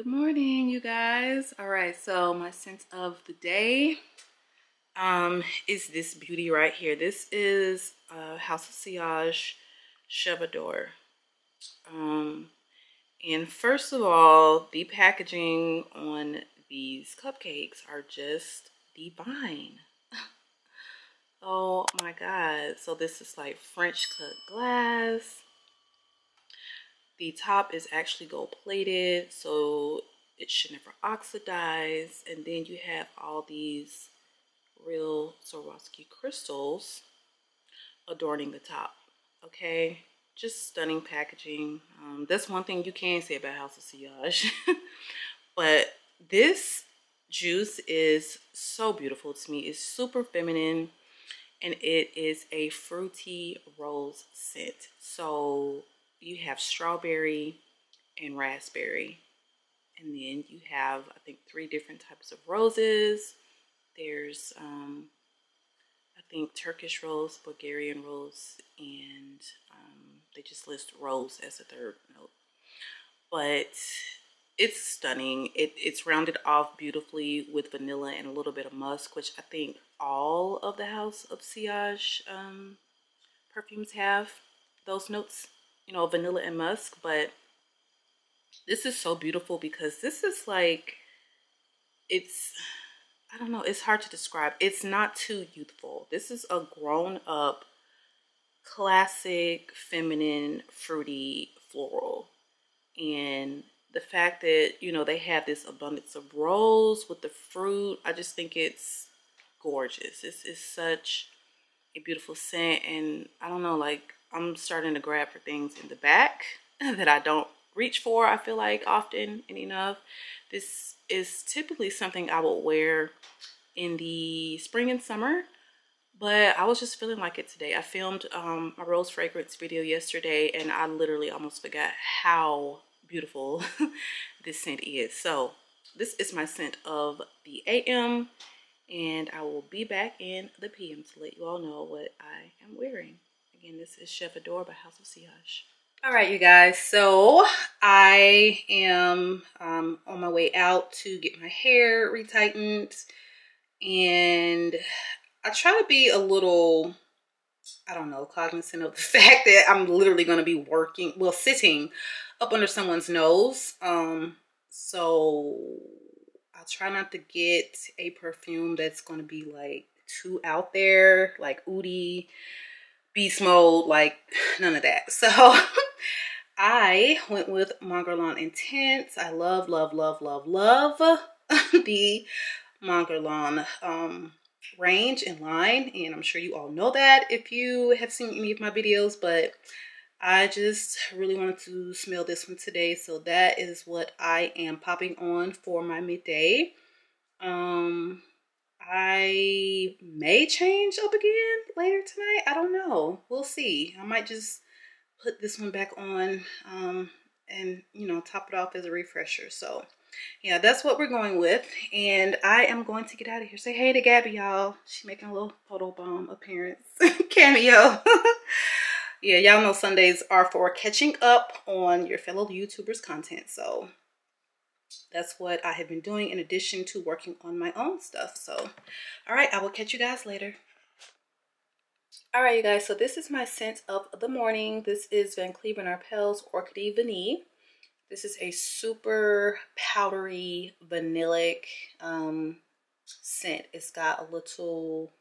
Good morning, you guys. All right, so my scent of the day is this beauty right here. This is House of Sillage Chevador. And first of all, the packaging on these cupcakes are just divine. Oh my god. So this is like French cut glass. The top is actually gold plated, so it should never oxidize. And then you have all these real Swarovski crystals adorning the top. Okay, just stunning packaging. That's one thing you can say about House of Sillage. But this juice is so beautiful to me. It's super feminine, and it is a fruity rose scent. So you have strawberry and raspberry, and then you have, I think, 3 different types of roses. There's I think Turkish rose, Bulgarian rose, and they just list rose as a 3rd note. But it's stunning. It's rounded off beautifully with vanilla and a little bit of musk, which I think all of the House of Sillage perfumes have those notes, you know, vanilla and musk. But this is so beautiful because this is like, I don't know, it's hard to describe. It's not too youthful. This is a grown up, classic, feminine, fruity floral. And the fact that, you know, they have this abundance of rose with the fruit, I just think it's gorgeous. It's such a beautiful scent. And I don't know, like, I'm starting to grab for things in the back that I don't reach for, I feel like, often and enough. This is typically something I would wear in the spring and summer, but I was just feeling like it today. I filmed my rose fragrance video yesterday, and I literally almost forgot how beautiful this scent is. So this is my scent of the AM, and I will be back in the PM to let you all know what I am wearing. Again, this is Chevador by House of Sillage. All right, you guys, so I am on my way out to get my hair retightened, and I try to be a little, I don't know, cognizant of the fact that I'm literally going to be working, well, sitting up under someone's nose. So I'll try not to get a perfume that's going to be like too out there, like Oudi, beast mode, like none of that. So I went with Mongolon Intense. I love the Mongolon range and line, and I'm sure you all know that if you have seen any of my videos, but I just really wanted to smell this one today, so that is what I am popping on for my midday. I may change up again later tonight. I don't know. We'll see. I might just put this one back on and, you know, top it off as a refresher. So yeah, that's what we're going with, and I am going to get out of here. Say hey to Gabby, y'all. She's making a little photo bomb appearance cameo. Yeah, y'all know Sundays are for catching up on your fellow YouTubers content, so that's what I have been doing in addition to working on my own stuff. So all right, I will catch you guys later. All right, you guys, so this is my scent of the morning. This is Van Cleaver and Arpel's Orchid Vanille. This is a super powdery, vanillic scent. It's got a little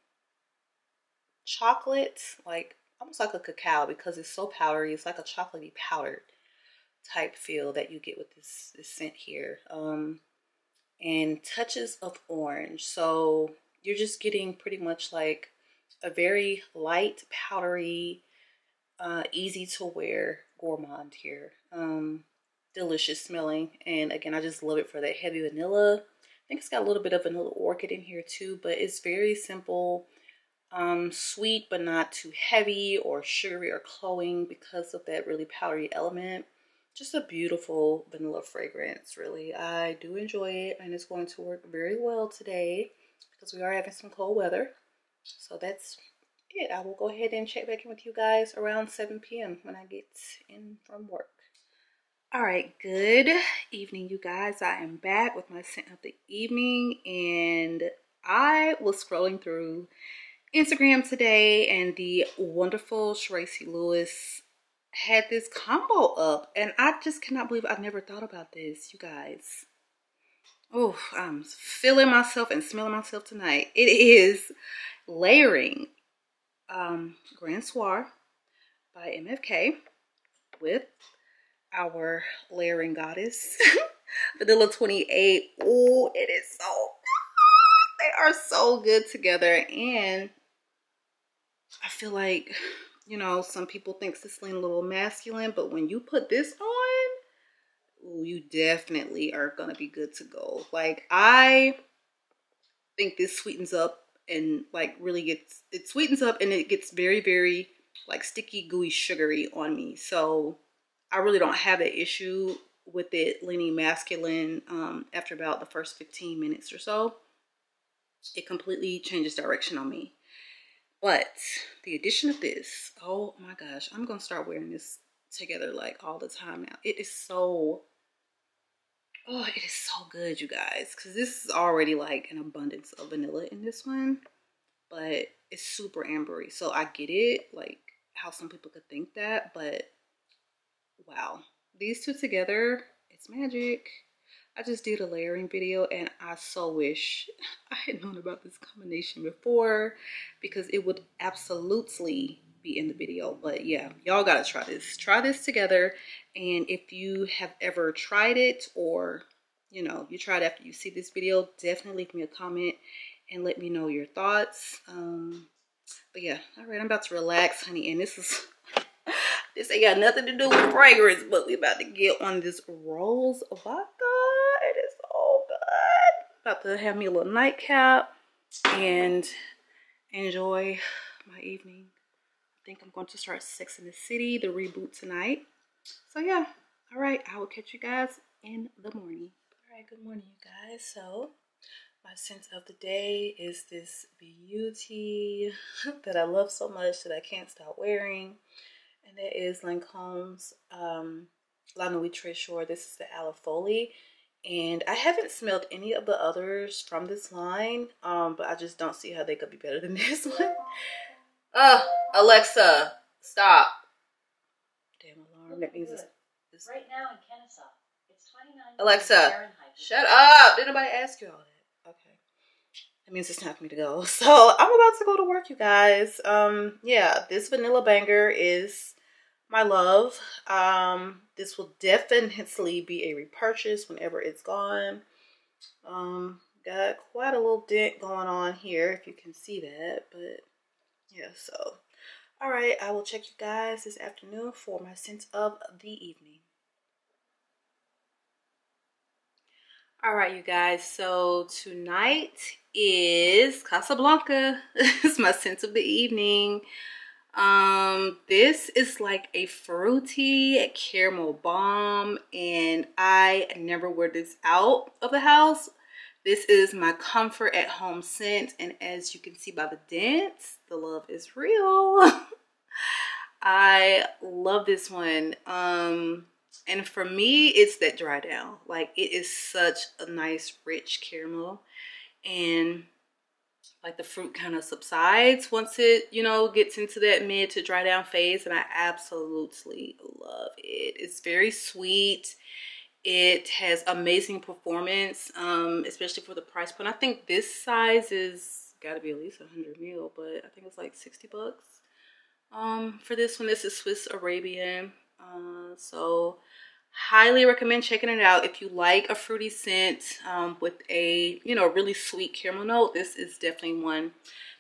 chocolate, like almost like a cacao, because it's so powdery. It's like a chocolatey powdered type feel that you get with this scent here. And touches of orange. So you're just getting pretty much like a very light, powdery, easy to wear gourmand here. Delicious smelling, and again, I just love it for that heavy vanilla. I think it's got a little bit of vanilla orchid in here too, but it's very simple, sweet but not too heavy or sugary or cloying because of that really powdery element. Just a beautiful vanilla fragrance, really. I do enjoy it, and it's going to work very well today because we are having some cold weather. So that's it. I will go ahead and check back in with you guys around 7 p.m. when I get in from work. All right, good evening, you guys. I am back with my scent of the evening, and I was scrolling through Instagram today, and the wonderful Tracy Lewis had this combo up, and I just cannot believe I never thought about this, you guys. Oh, I'm feeling myself and smelling myself tonight. It is layering Grand Soir by MFK with our layering goddess Vanilla 28. Oh, it is so good. They are so good together, and I feel like, you know, some people think this lean a little masculine, but when you put this on, ooh, you definitely are gonna be good to go. Like, I think this sweetens up and like really gets, it sweetens up and it gets very, very like sticky, gooey, sugary on me. So I really don't have an issue with it leaning masculine after about the first 15 minutes or so. It completely changes direction on me. But the addition of this, oh my gosh, I'm gonna start wearing this together like all the time now. It is so, oh, it is so good, you guys, because this is already like an abundance of vanilla in this one, but it's super ambery. So I get it, like how some people could think that, but wow, these two together, it's magic. I just did a layering video, and I so wish I had known about this combination before, because it would absolutely be in the video. But yeah, y'all gotta try this. Try this together, and if you have ever tried it, or you know, you tried after you see this video, definitely leave me a comment and let me know your thoughts. But yeah, all right, I'm about to relax, honey, and this is this ain't got nothing to do with fragrance, but we about to get on this rose vodka. It is so good. About to have me a little nightcap and enjoy my evening. I think I'm going to start Sex in the City, the reboot tonight. So yeah, all right, I will catch you guys in the morning. All right, good morning, you guys. So my scent of the day is this beauty that I love so much that I can't stop wearing. And that is Lancome's La Nuit Trésor. This is the Alifoli. And I haven't smelled any of the others from this line, but I just don't see how they could be better than this one. Alexa, stop. Damn alarm. That means it's right now in Kennesaw. It's 29. Alexa, shut up. Did nobody ask you all that? Okay. That means it's time for me to go. So I'm about to go to work, you guys. Yeah, this vanilla banger is my love. This will definitely be a repurchase whenever it's gone. Got quite a little dent going on here, if you can see that, but yeah, so all right, I will check you guys this afternoon for my scent of the evening. All right, you guys, so tonight is Casablanca. It's my scent of the evening. This is like a fruity caramel bomb, and I never wear this out of the house. This is my comfort at home scent, and as you can see by the dents, the love is real. I love this one. And for me, it's that dry down. Like, it is such a nice rich caramel, and like the fruit kind of subsides once it, you know, gets into that mid to dry down phase, and I absolutely love it. It's very sweet. It has amazing performance, especially for the price point. I think this size is got to be at least 100 ml, but I think it's like 60 bucks. For this one, this is Swiss Arabian. So highly recommend checking it out. If you like a fruity scent with a, you know, really sweet caramel note, this is definitely one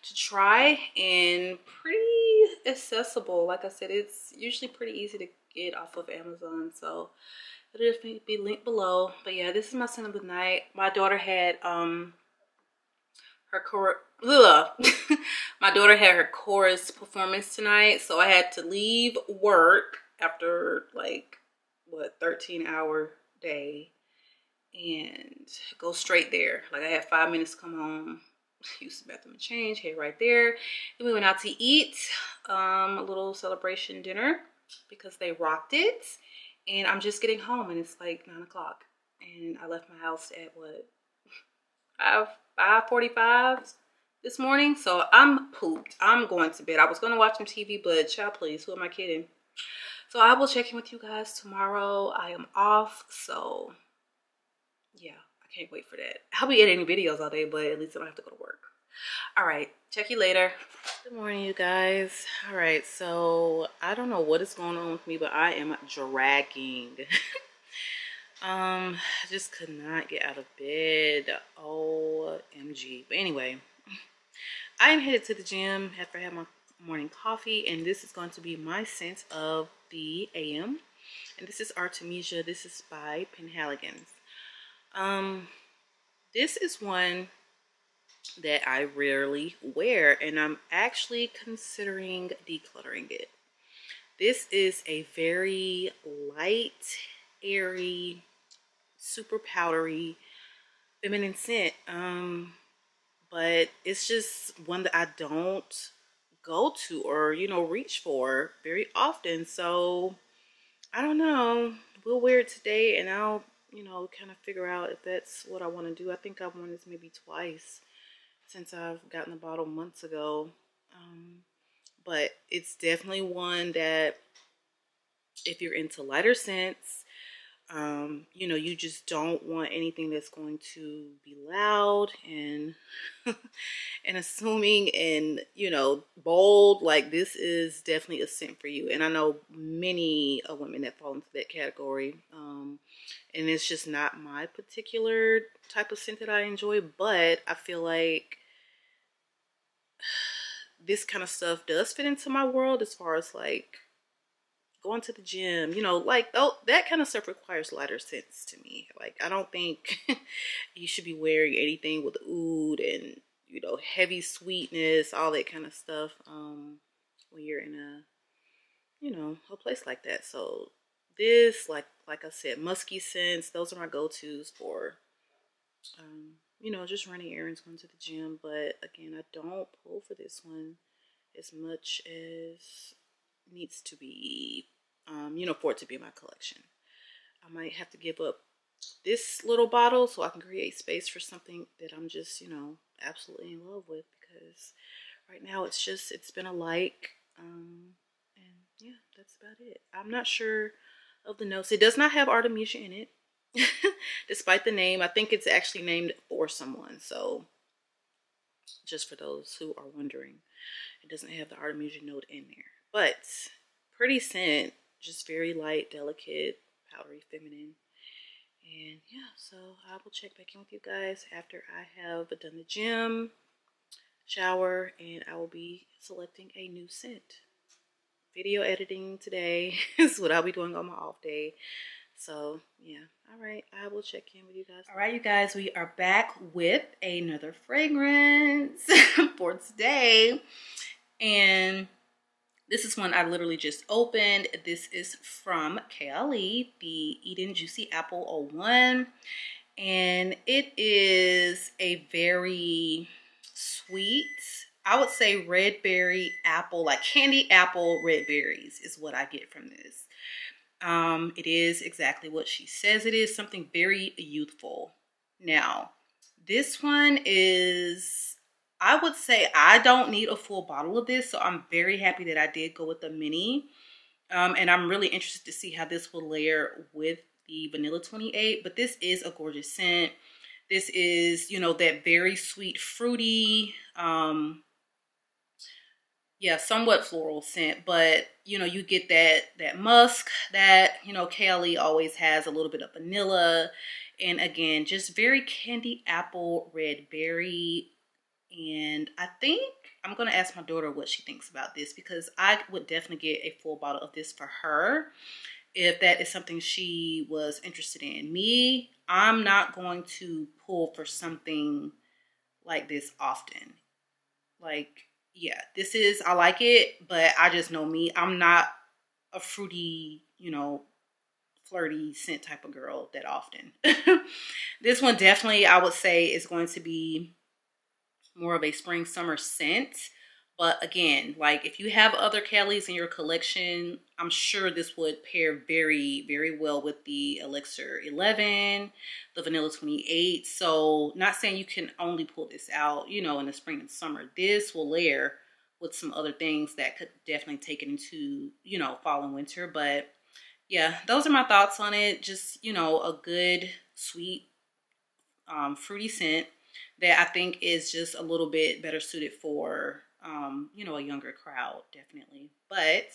to try, and pretty accessible. Like I said, it's usually pretty easy to get off of Amazon, so it'll definitely be linked below. But yeah, this is my scent of the night. My daughter had my daughter had her chorus performance tonight, so I had to leave work after like what 13-hour day and go straight there. Like, I had 5 minutes to come home, use the bathroom and change, head right there. Then we went out to eat a little celebration dinner because they rocked it, And I'm just getting home, and it's like 9 o'clock. And I left my house at what, 5:45 this morning. So I'm pooped. I'm going to bed. I was going to watch some TV, but child, please, who am I kidding? So I will check in with you guys tomorrow. I am off, so yeah, I can't wait for that. I'll be editing videos all day, but at least I don't have to go to work. All right, check you later. Good morning, you guys. All right, so I don't know what is going on with me, but I am dragging. I just could not get out of bed. OMG. But anyway, I am headed to the gym after I have my morning coffee, and this is going to be my scent of the AM. And this is Artemisia. This is by Penhaligon's. This is one that I rarely wear, and I'm actually considering decluttering it. This is a very light, airy, super powdery, feminine scent. But it's just one that I don't go to or, you know, reach for very often. So I don't know. We'll wear it today, and I'll, you know, kind of figure out if that's what I want to do. I think I've worn this maybe twice since I've gotten the bottle months ago. But it's definitely one that if you're into lighter scents, you know, you just don't want anything that's going to be loud and and assuming and, you know, bold. Like, this is definitely a scent for you. And I know many women that fall into that category. And it's just not my particular type of scent that I enjoy, but I feel like this kind of stuff does fit into my world as far as like going to the gym, you know, like, oh, that kind of stuff requires lighter scents to me. Like, I don't think you should be wearing anything with oud and, you know, heavy sweetness, all that kind of stuff, when you're in a, you know, a place like that. So this, like I said, musky scents, those are my go-tos for, you know, just running errands, going to the gym. But again, I don't pull for this one as much as needs to be, you know, for it to be in my collection. I might have to give up this little bottle so I can create space for something that I'm just, you know, absolutely in love with, because right now it's been a like, and yeah, that's about it. I'm not sure of the notes. It does not have Artemisia in it, despite the name. I think it's actually named for someone, so just for those who are wondering, it doesn't have the Artemisia note in there. But pretty scent, just very light, delicate, powdery, feminine. And yeah, so I will check back in with you guys after I have done the gym, shower, and I will be selecting a new scent. Video editing today is what I'll be doing on my off day. So yeah, all right, I will check in with you guys. All right, you guys, we are back with another fragrance for today. And this is one I literally just opened. This is from KLE, the Eden Juicy Apple 01. And it is a very sweet, I would say red berry apple, like candy apple red berries is what I get from this. It is exactly what she says it is, something very youthful. Now, this one is, I would say I don't need a full bottle of this, so I'm very happy that I did go with the mini. And I'm really interested to see how this will layer with the Vanilla 28, but this is a gorgeous scent. This is, you know, that very sweet, fruity, yeah, somewhat floral scent, but you know, you get that musk that, you know, KLE always has, a little bit of vanilla, and again, just very candy apple red berry. And I think I'm gonna ask my daughter what she thinks about this, because I would definitely get a full bottle of this for her if that is something she was interested in. Me, I'm not going to pull for something like this often. Like, yeah, this is, I like it, but I just know me. I'm not a fruity, you know, flirty scent type of girl that often. This one definitely, I would say, is going to be more of a spring summer scent, But again, like if you have other Kellys in your collection, I'm sure this would pair very, very well with the Elixir 11, the Vanilla 28. So not saying you can only pull this out, you know, in the spring and summer. This will layer with some other things that could definitely take it into, you know, fall and winter. But yeah, those are my thoughts on it. Just, you know, a good, sweet, fruity scent that I think is just a little bit better suited for, you know, a younger crowd, definitely. But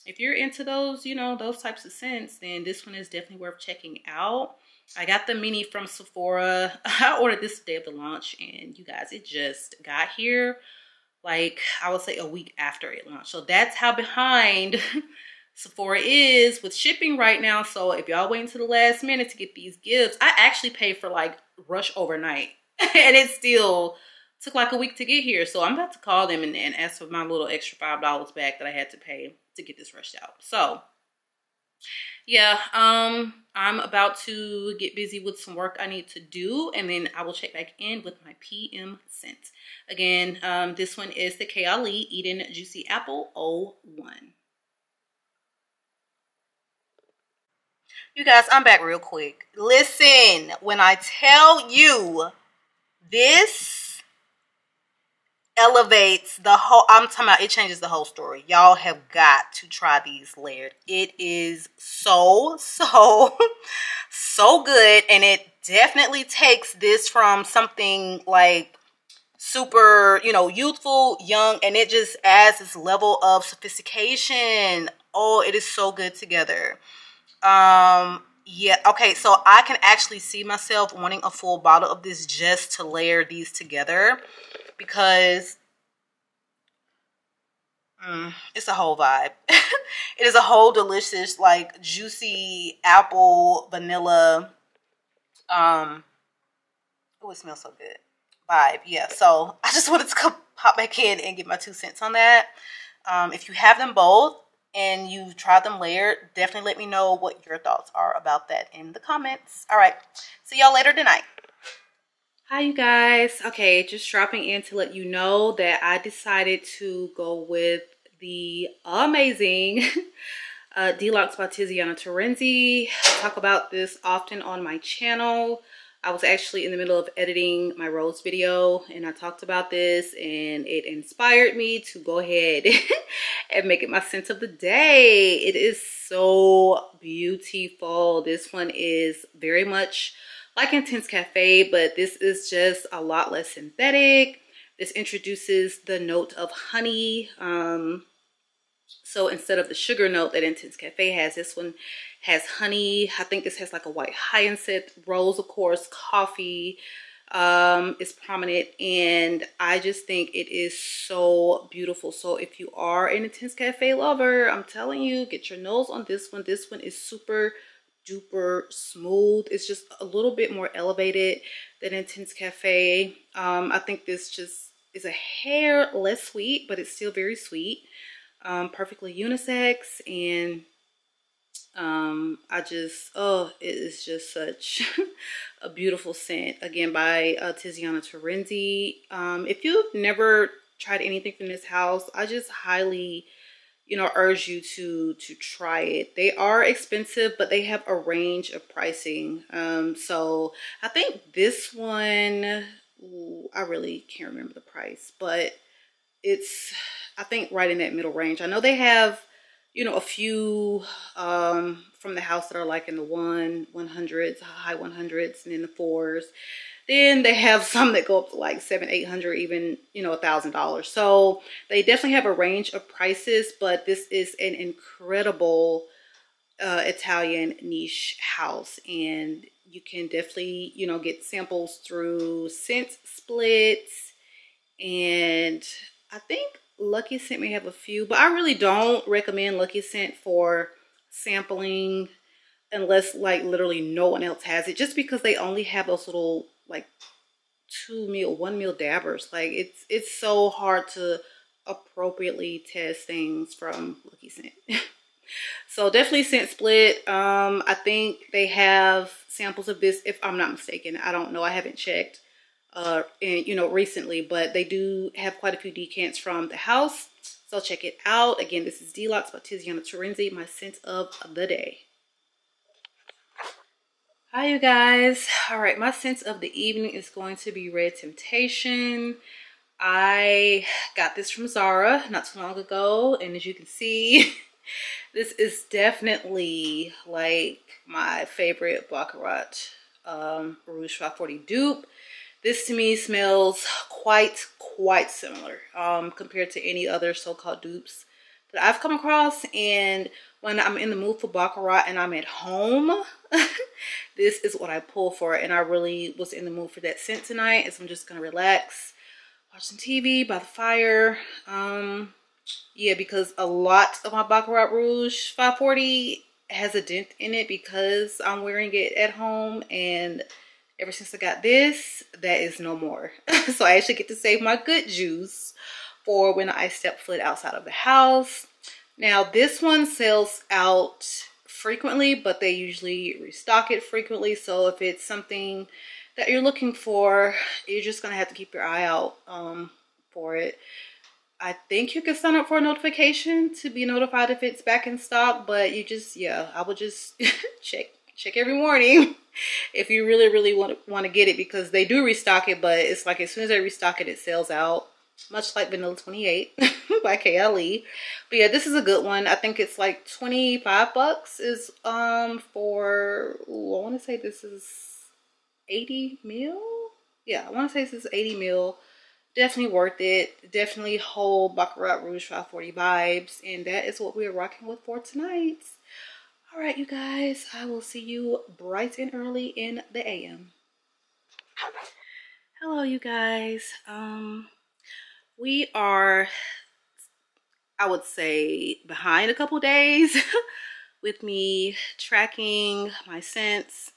if you're into those, you know, those types of scents, then this one is definitely worth checking out. I got the mini from Sephora. I ordered this the day of the launch, and you guys, it just got here like I would say a week after it launched. So that's how behind Sephora is with shipping right now. So if y'all waiting to the last minute to get these gifts, I actually paid for like rush overnight and it still took like a week to get here. So I'm about to call them and ask for my little extra $5 back that I had to pay to get this rushed out. So yeah, I'm about to get busy with some work I need to do, and then I will check back in with my PM scent. Again, this one is the Kayali Eden Juicy Apple 01. You guys, I'm back real quick. Listen, when I tell you this elevates the whole, I'm talking about, it changes the whole story. Y'all have got to try these layered. It is so good, and it definitely takes this from something like super, you know, youthful, young, and it just adds this level of sophistication. Oh, it is so good together. Yeah, okay, so I can actually see myself wanting a full bottle of this just to layer these together, because it's a whole vibe. It is a whole delicious, like, juicy apple vanilla, oh, it smells so good vibe. Yeah, so I just wanted to come pop back in and get my 2 cents on that. If you have them both and you've tried them layered, definitely let me know what your thoughts are about that in the comments. All right, see y'all later tonight. Hi you guys. Okay, just dropping in to let you know that I decided to go with the amazing Deluxe by Tiziana Terenzi. I talk about this often on my channel. I was actually in the middle of editing my rose video and I talked about this, and it inspired me to go ahead and make it my scent of the day. It is so beautiful. This one is very much like Intense Cafe, but this is just a lot less synthetic. This introduces the note of honey. So instead of the sugar note that Intense Cafe has, this one has honey. I think this has like a white hyacinth, rose, of course, coffee is prominent, and I just think it is so beautiful. So if you are an Intense Cafe lover, I'm telling you, get your nose on this one. This one is super duper smooth. It's just a little bit more elevated than Intense Cafe. I think this just is a hair less sweet, but it's still very sweet. Perfectly unisex, and I just, oh, it is just such a beautiful scent. Again, by Tiziana Terenzi. If you've never tried anything from this house, I just highly, you know, urge you to try it. They are expensive, but they have a range of pricing. So I think this one, ooh, I really can't remember the price, but it's, I think, right in that middle range. I know they have, you know, a few from the house that are like in the 100s, high 100s, and in the 4s. Then they have some that go up to like $700, $800, even, you know, $1,000. So they definitely have a range of prices, but this is an incredible Italian niche house, and you can definitely, you know, get samples through Scent Splits, and I think Lucky Scent may have a few, but I really don't recommend Lucky Scent for sampling unless like literally no one else has it, just because they only have those little like 1 mil dabbers. Like it's so hard to appropriately test things from Lucky Scent. So definitely Scent Split. I think they have samples of this, if I'm not mistaken. I don't know, I haven't checked. and you know, recently, but they do have quite a few decants from the house, so check it out. Again, this is Deluxe by Tiziana Terenzi, my scent of the day. Hi you guys. All right, my scent of the evening is going to be Red Temptation. I got this from Zara not too long ago, and as you can see, this is definitely like my favorite Baccarat Rouge 540 dupe. This to me smells quite similar compared to any other so-called dupes that I've come across. And when I'm in the mood for Baccarat and I'm at home, this is what I pull for. And I really was in the mood for that scent tonight, as I'm just gonna relax, watch some TV by the fire. Yeah, because a lot of my Baccarat Rouge 540 has a dent in it because I'm wearing it at home, and ever since I got this, that is no more. So I actually get to save my good juice for when I step foot outside of the house. Now this one sells out frequently, but they usually restock it frequently. So if it's something that you're looking for, you're just gonna have to keep your eye out for it. I think you can sign up for a notification to be notified if it's back in stock, but you just, yeah, I would just check every morning if you really want to get it, because they do restock it, but it's like as soon as they restock it, it sells out, much like Vanilla 28 by KLE. But yeah, this is a good one. I think it's like 25 bucks is for, ooh, I want to say this is 80 mil. Yeah, I want to say this is 80 mil. Definitely worth it. Definitely whole Baccarat Rouge 540 vibes. And that is what we're rocking with for tonight. All right, you guys. I will see you bright and early in the AM. Hello, you guys. We are, I would say, behind a couple days with me tracking my scents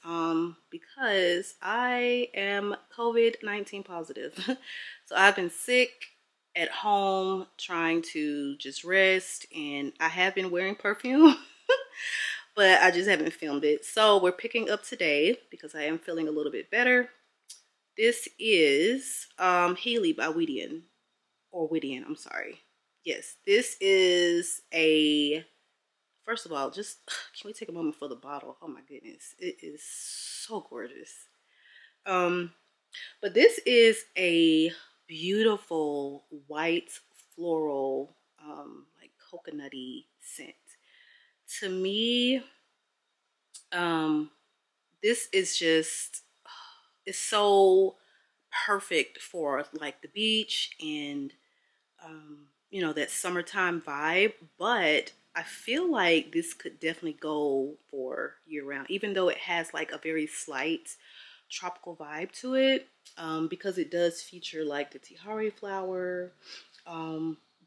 because I am COVID-19 positive. So I've been sick at home trying to just rest, and I have been wearing perfume, but I just haven't filmed it. So we're picking up today because I am feeling a little bit better. This is Healy by Willian, or Willian, I'm sorry. Yes, this is a, first of all, just, can we take a moment for the bottle? Oh my goodness, it is so gorgeous. But this is a beautiful white floral, like coconutty scent. To me, this is just, it's so perfect for like the beach and you know, that summertime vibe. But I feel like this could definitely go for year round, even though it has like a very slight tropical vibe to it, because it does feature like the tihari flower,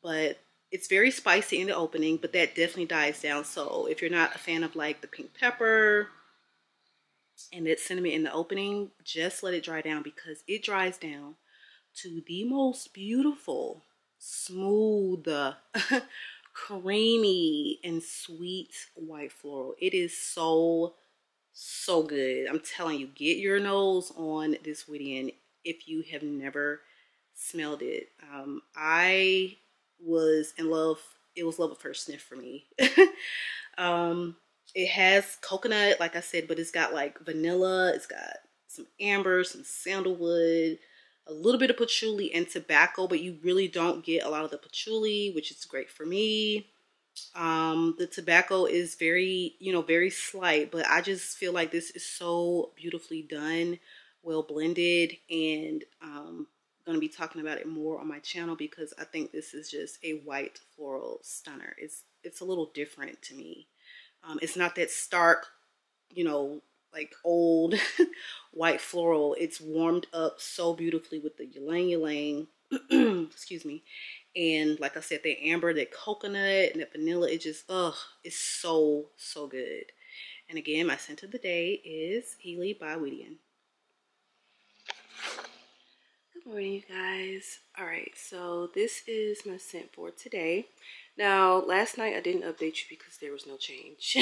but it's very spicy in the opening, but that definitely dies down. So if you're not a fan of like the pink pepper and that cinnamon in the opening, just let it dry down, because it dries down to the most beautiful, smooth, creamy and sweet white floral. It is so good. I'm telling you, get your nose on this Willian if you have never smelled it. I was in love. It was love at first sniff for me. It has coconut, like I said, but it's got like vanilla, it's got some amber, some sandalwood, a little bit of patchouli and tobacco, but you really don't get a lot of the patchouli, which is great for me. The tobacco is very, you know, very slight, but I just feel like this is so beautifully done, well blended, and I'm going to be talking about it more on my channel because I think this is just a white floral stunner. It's a little different to me. It's not that stark, you know, like old white floral. It's warmed up so beautifully with the ylang ylang, excuse me. And like I said, the amber, that coconut, and that vanilla, it just, it's so good. And again, my scent of the day is Healy by Willian. Good Morning, you guys. All right, so this is my scent for today. Now, last night I didn't update you because there was no change.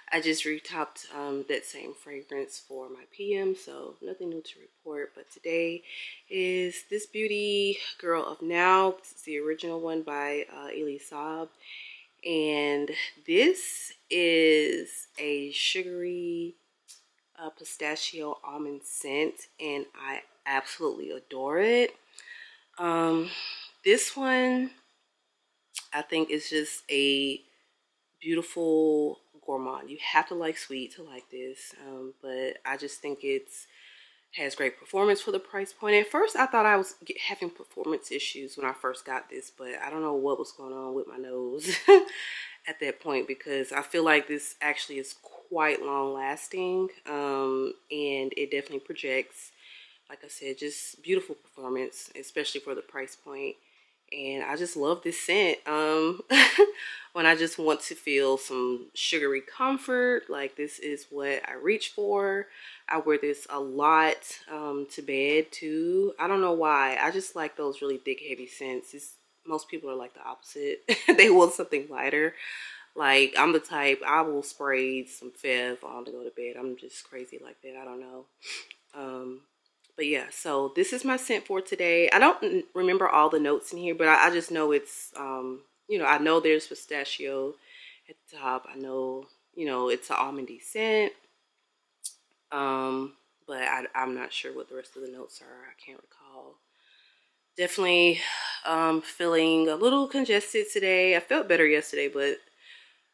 I just retopped that same fragrance for my PM, so nothing new to report. But today is this Beauty Girl of Now. This is the original one by Elie Saab. And this is a sugary pistachio almond scent, and I absolutely adore it. This one I think is just a beautiful gourmand. You have to like sweet to like this, but I just think it's has great performance for the price point. At first I thought I was having performance issues when I first got this, but I don't know what was going on with my nose at that point, because I feel like this actually is quite long lasting, and it definitely projects, like I said, just beautiful performance, especially for the price point. And I just love this scent. When I just want to feel some sugary comfort, like this is what I reach for. I wear this a lot to bed too. I don't know why. I just like those really thick, heavy scents. Most people are like the opposite. They want something lighter. Like, I'm the type, I will spray some Fev on to go to bed. I'm just crazy like that. I don't know. But yeah, so this is my scent for today. I don't remember all the notes in here, but I just know it's, you know, I know there's pistachio at the top. I know, you know, it's an almondy scent. But I'm not sure what the rest of the notes are. I can't recall. Definitely feeling a little congested today. I felt better yesterday, but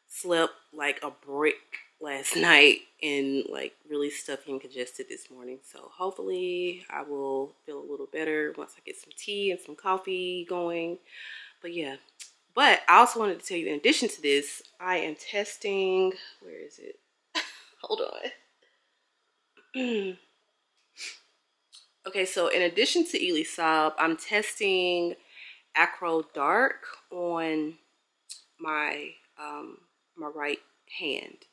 slept like a brick last night and like really stuffy and congested this morning. So hopefully I will feel a little better once I get some tea and some coffee going. But yeah, but I also wanted to tell you, in addition to this, I am testing, where is it? Hold on. Okay, so in addition to Elie Saab, I'm testing Acro Dark on my my right hand.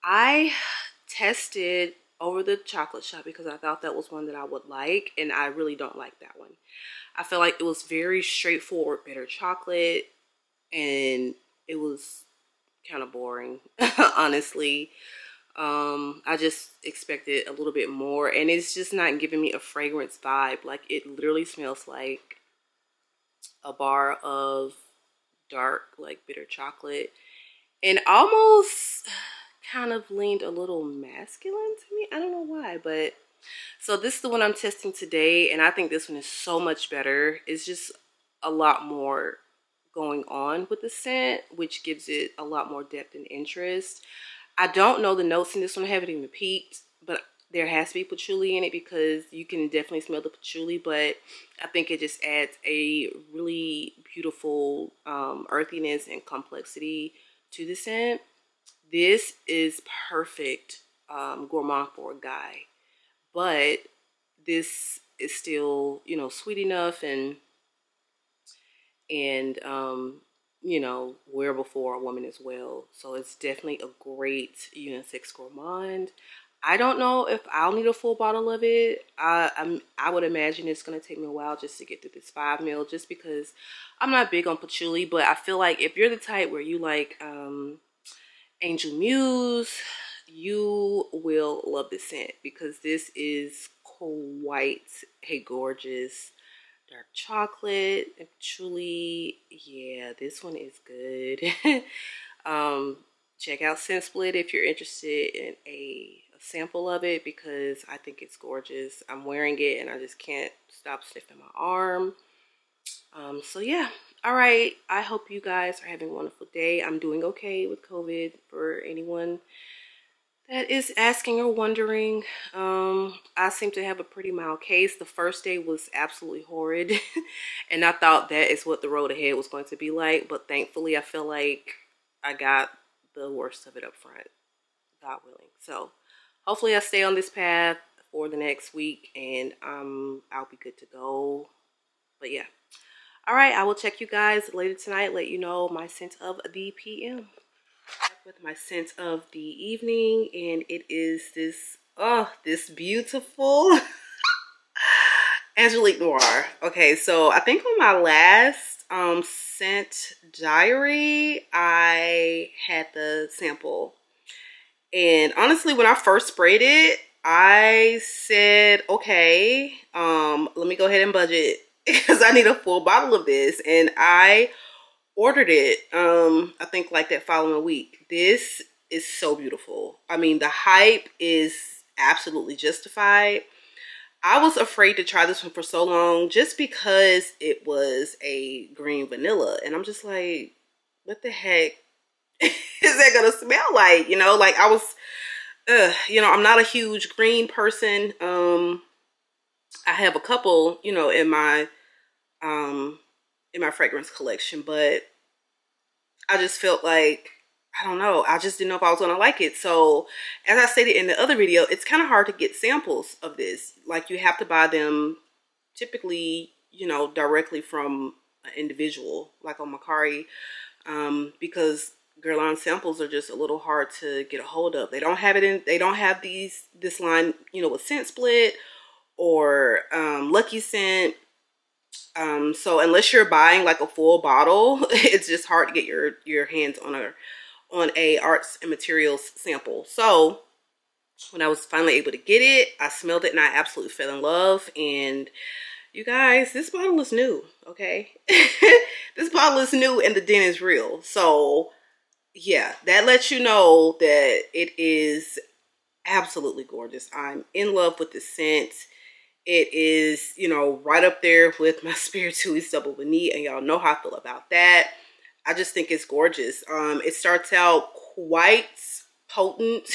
I tested Over the Chocolate Shop because I thought that was one that I would like, and I really don't like that one. I feel like it was very straightforward bitter chocolate, and it was kind of boring, honestly. I just expected a little bit more, and it's just not giving me a fragrance vibe. Like, it literally smells like a bar of dark, like, bitter chocolate, and almost kind of leaned a little masculine to me. I don't know why, but so this is the one I'm testing today, and I think this one is so much better. It's just a lot more going on with the scent, which gives it a lot more depth and interest. I don't know the notes in this one. I haven't even peeked, but there has to be patchouli in it because you can definitely smell the patchouli, but I think it just adds a really beautiful earthiness and complexity to the scent. This is perfect gourmand for a guy, but this is still, you know, sweet enough and you know, wearable for a woman as well. So it's definitely a great unisex gourmand. I don't know if I'll need a full bottle of it. I would imagine it's going to take me a while just to get through this 5 ml, just because I'm not big on patchouli. But I feel like if you're the type where you like Angel Muse, you will love this scent, because this is quite a gorgeous dark chocolate and patchouli. Yeah, this one is good. Check out Scent Split if you're interested in a sample of it, because I think it's gorgeous. I'm wearing it and I just can't stop sniffing my arm. So yeah, all right, I hope you guys are having a wonderful day. I'm doing okay with COVID, for anyone that is asking or wondering. I seem to have a pretty mild case. The first day was absolutely horrid and I thought that is what the road ahead was going to be like, but thankfully I feel like I got the worst of it up front, God willing. So hopefully I stay on this path for the next week and I'll be good to go. But yeah, all right, I will check you guys later tonight, let you know my scent of the PM. With my scent of the evening, and it is this, oh, this beautiful Angelique Noir. Okay, so I think on my last scent diary, I had the sample. And honestly, when I first sprayed it, I said, okay, let me go ahead and budget because I need a full bottle of this. And I ordered it, I think like that following week. This is so beautiful. I mean, the hype is absolutely justified. I was afraid to try this one for so long just because it was a green vanilla. And I'm just like, what the heck is that gonna smell like? You know, like I was, you know, I'm not a huge green person. I have a couple, you know, in my fragrance collection, but I just felt like, I don't know, I just didn't know if I was gonna like it. So as I stated in the other video, it's kind of hard to get samples of this. Like you have to buy them typically, you know, directly from an individual, like on Macari, because Guerlain samples are just a little hard to get a hold of. They don't have it in, they don't have this line, you know, with Scent Split or Lucky Scent. So unless you're buying like a full bottle, it's just hard to get your hands on a arts and materials sample. So when I was finally able to get it, I smelled it and I absolutely fell in love. And you guys, this bottle is new, okay? This bottle is new and the dent is real. So yeah, that lets you know that it is absolutely gorgeous. I'm in love with the scent. It is, you know, right up there with my Spirituous Double Vanille, and y'all know how I feel about that. I just think it's gorgeous. It starts out quite potent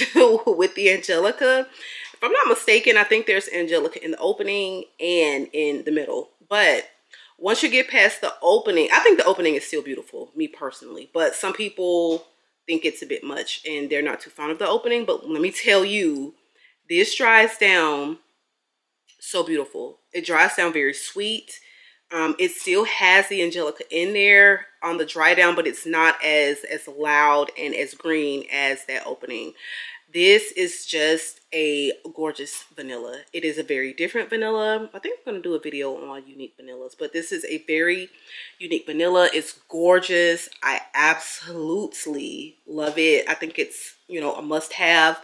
with the Angelica. If I'm not mistaken, I think there's Angelica in the opening and in the middle. But once you get past the opening, I think the opening is still beautiful, me personally. But some people think it's a bit much and they're not too fond of the opening. But let me tell you, this dries down so beautiful. It dries down very sweet. It still has the Angelica in there on the dry down, but it's not as loud and as green as that opening. This is just a gorgeous vanilla. It is a very different vanilla. I think I'm going to do a video on unique vanillas, but this is a very unique vanilla. It's gorgeous. I absolutely love it. I think it's, you know, a must-have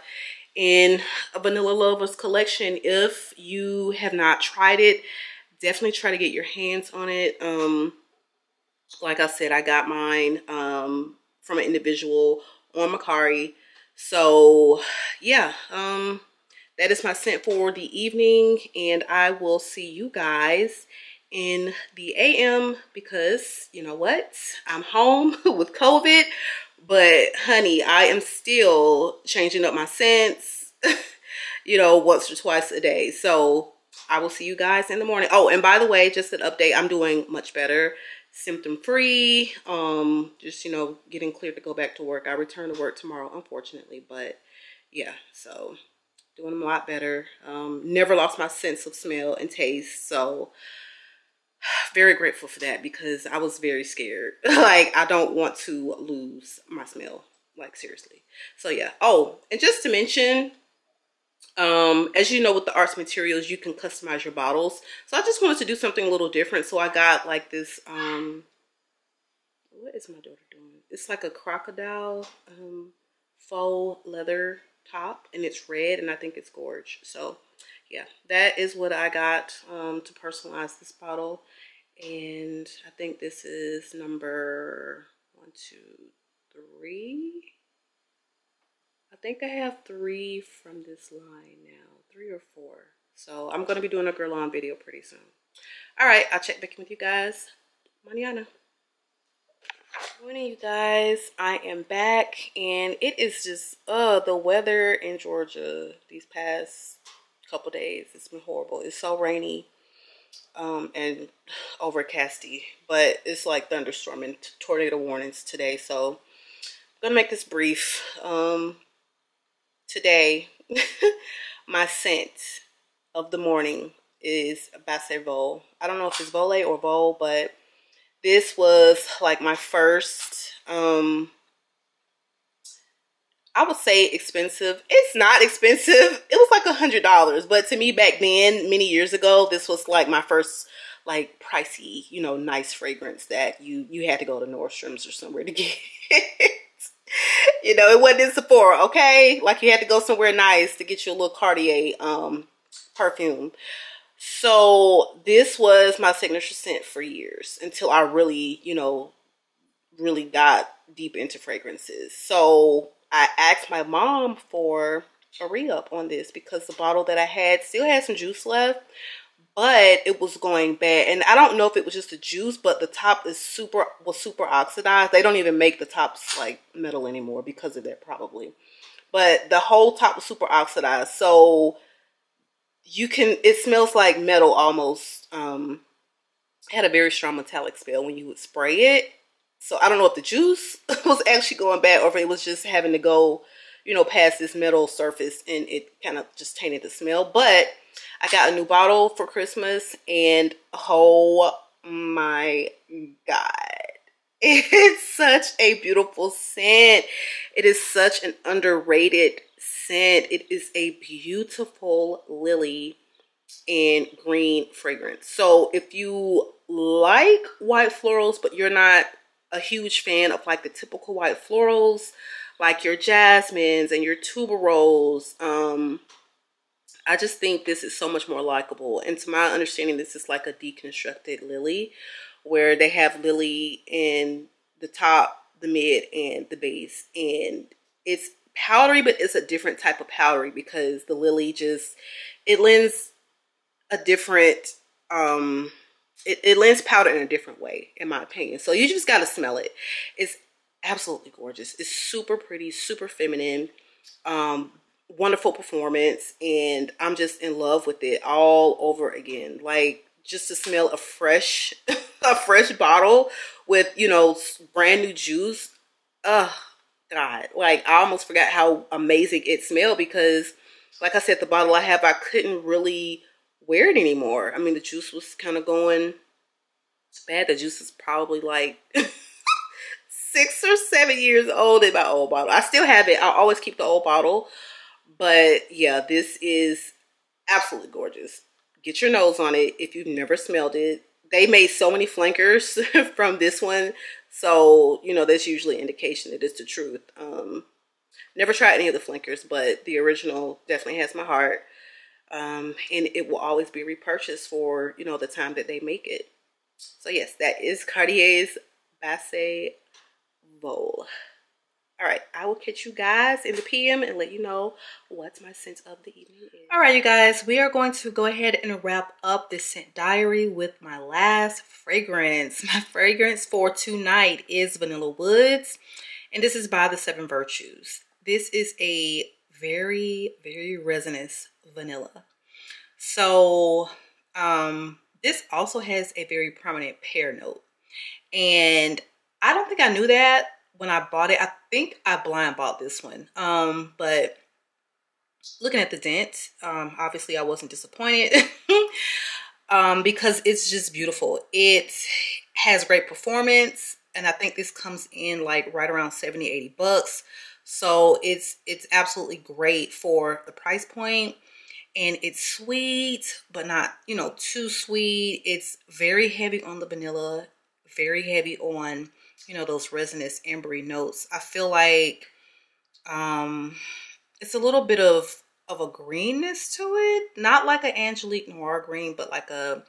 in a vanilla lovers collection. If you have not tried it, definitely try to get your hands on it. Like I said, I got mine from an individual on Macari. So yeah, that is my scent for the evening, and I will see you guys in the AM because you know what, I'm home with COVID, but honey, I am still changing up my scents you know, once or twice a day. So I will see you guys in the morning. Oh, and by the way, just an update, I'm doing much better, symptom free, just, you know, getting cleared to go back to work. I return to work tomorrow, unfortunately, but yeah, so doing a lot better. Never lost my sense of smell and taste, so very grateful for that because I was very scared. Like, I don't want to lose my smell, like seriously. So yeah. Oh, and just to mention, as you know, with the arts materials, you can customize your bottles. So I just wanted to do something a little different. So I got like this, what is my daughter doing? It's like a crocodile faux leather top, and it's red, and I think it's gorgeous. So yeah, that is what I got to personalize this bottle. And I think this is number 1, 2, 3. I think I have 3 from this line now, 3 or 4. So I'm going to be doing a Guerlain video pretty soon. All right, I'll check back in with you guys mañana. Morning, you guys. I am back, and it is just the weather in Georgia these past couple days. It's been horrible. It's so rainy and overcasty, but it's like thunderstorm and tornado warnings today. So I'm gonna make this brief. Today, my scent of the morning is Basse Vol. I don't know if it's Volet or Vol, but this was like my first I would say expensive. It's not expensive. It was like $100, but to me back then, many years ago, this was like my first like pricey, you know, nice fragrance that you had to go to Nordstrom's or somewhere to get. You know, it wasn't in Sephora, okay? Like you had to go somewhere nice to get you a little Cartier perfume. So this was my signature scent for years until I really, you know, really got deep into fragrances. So I asked my mom for a re-up on this because the bottle that I had still had some juice left, but it was going bad. And I don't know if it was just the juice, but the top is super oxidized. They don't even make the tops like metal anymore because of that, probably. But the whole top was super oxidized. So you can, it smells like metal almost. It had a very strong metallic smell when you would spray it. So I don't know if the juice was actually going bad or if it was just having to go, you know, past this metal surface and it kind of just tainted the smell. But I got a new bottle for Christmas and oh my God. It's such a beautiful scent. It is such an underrated scent. It is a beautiful lily and green fragrance. So if you like white florals, but you're not a huge fan of like the typical white florals, like your jasmines and your tuberoses, I just think this is so much more likable. And to my understanding, this is like a deconstructed lily where they have lily in the top, the mid, and the base. And it's powdery, but it's a different type of powdery because the lily just, it lends a different, it lends powder in a different way, in my opinion. So you just got to smell it. It's absolutely gorgeous. It's super pretty, super feminine, wonderful performance, and I'm just in love with it all over again. Like, just to smell a fresh a fresh bottle with, you know, brand new juice. Oh God, like I almost forgot how amazing it smelled because, like I said, the bottle I have, I couldn't really wear it anymore. I mean, the juice was kind of going bad. The juice is probably like 6 or 7 years old in my old bottle. I still have it. I'll always keep the old bottle. But yeah, this is absolutely gorgeous. Get your nose on it if you've never smelled it. They made so many flankers from this one. So, you know, that's usually an indication that it's the truth. Never tried any of the flankers, but the original definitely has my heart. And it will always be repurchased for, you know, the time that they make it. So yes, that is Cartier's Basse Vol. All right, I will catch you guys in the PM and let you know what my scent of the evening is. All right, you guys, we are going to go ahead and wrap up this scent diary with my last fragrance. My fragrance for tonight is Vanilla Woods, and this is by the 7 Virtues. This is a very, very resinous vanilla. So this also has a very prominent pear note, and I don't think I knew that when I bought it. I think I blind bought this one, but looking at the dent, obviously I wasn't disappointed because it's just beautiful. It has great performance, and I think this comes in like right around 70-80 bucks. So it's absolutely great for the price point, and it's sweet but not, you know, too sweet. It's very heavy on the vanilla, very heavy on, you know, those resinous ambery notes. I feel like it's a little bit of a greenness to it, not like an Angelique Noir green, but like a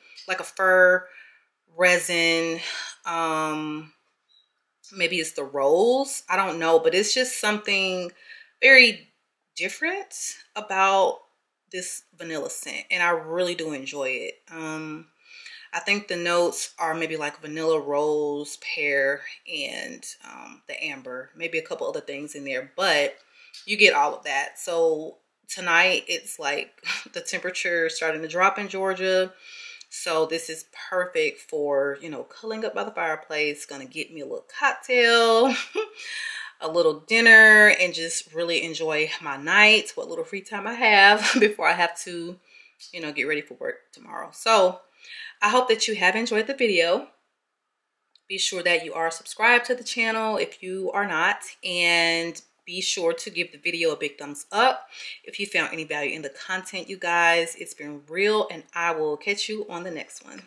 fir resin. Maybe it's the rose, I don't know, but it's just something very different about this vanilla scent, and I really do enjoy it. I think the notes are maybe like vanilla, rose, pear, and the amber, maybe a couple other things in there, but you get all of that. So tonight it's like the temperature is starting to drop in Georgia, so this is perfect for, you know, cuddling up by the fireplace. Gonna get me a little cocktail, a little dinner, and just really enjoy my night, what little free time I have before I have to, you know, get ready for work tomorrow. So I hope that you have enjoyed the video. Be sure that you are subscribed to the channel if you are not, and Be sure to give the video a big thumbs up if you found any value in the content, you guys. It's been real, and I will catch you on the next one.